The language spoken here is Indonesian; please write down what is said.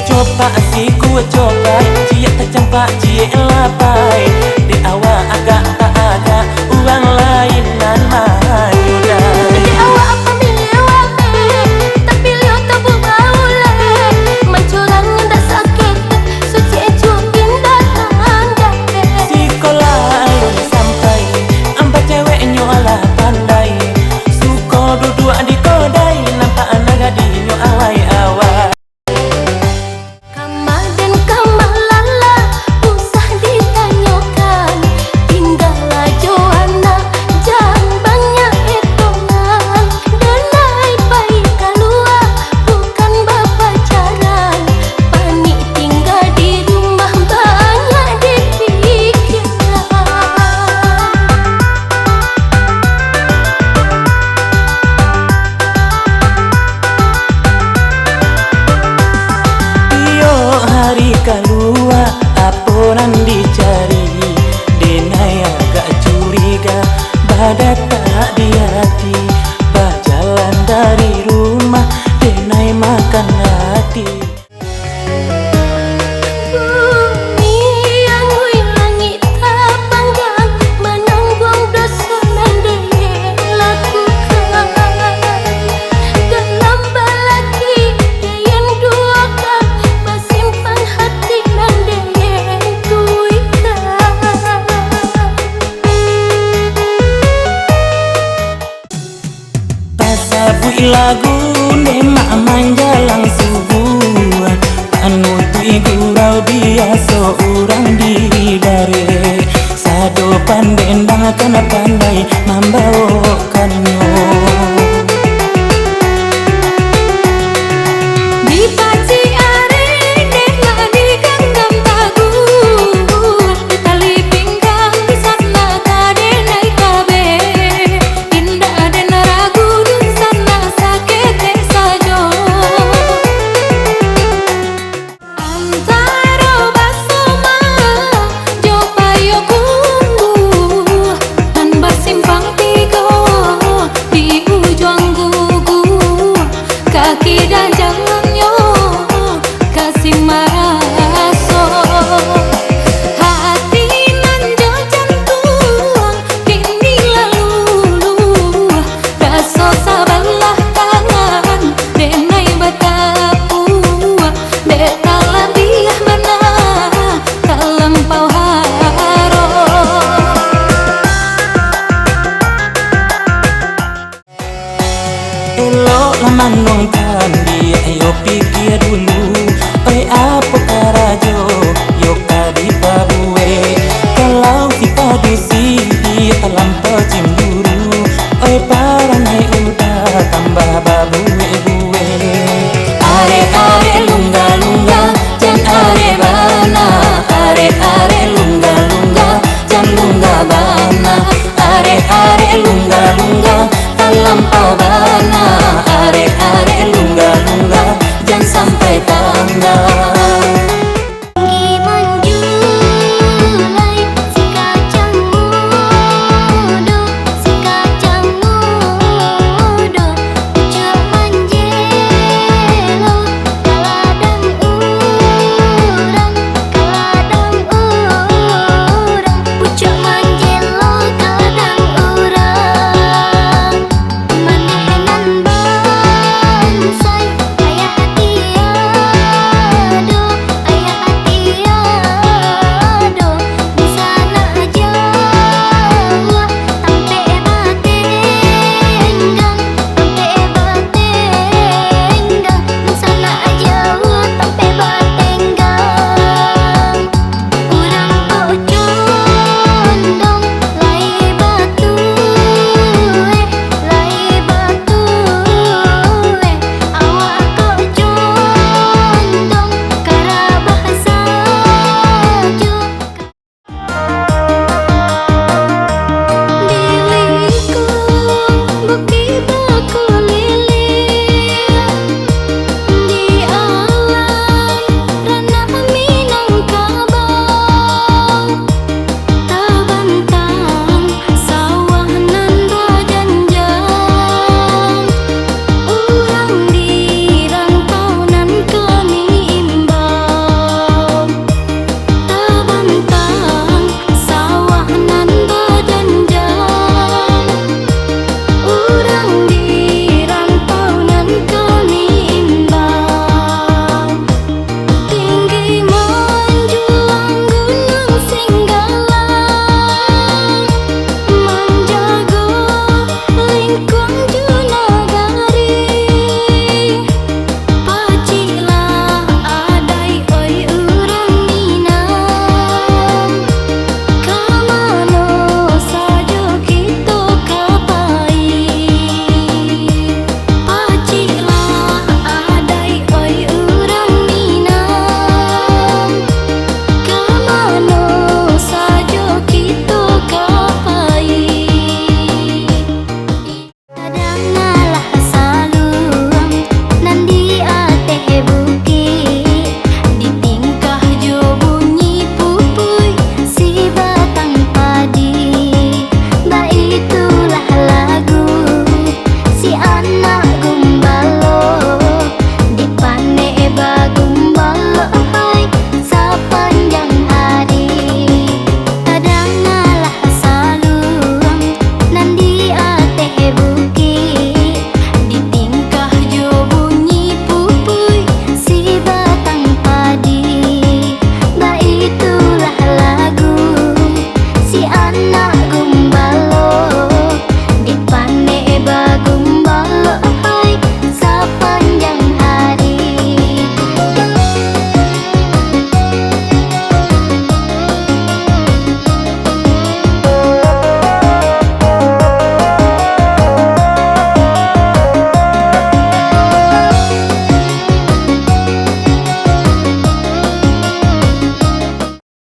coba si ku coba cie tak campak cie lapai di awak agak tak ada uang lain nan maju dah di awak apa milih tapi lihat tak berbau leh menculang tak sakit suci cupin datang deh si kola alun sampai amba cewek nyola pandai suko duduk di kodai nampak naga di nyo awai-awai. Kalua apuran dicari denai agak curiga badat tak di hati berjalan dari rumah denai makan hati. Bui lagu nemak manjalang subuhan panutui gurau dia seorang diri dari sado pandendang akan pandai membawakannya. Elok lama nongkan dia, ayo pikir dulu, apa karajo, yuk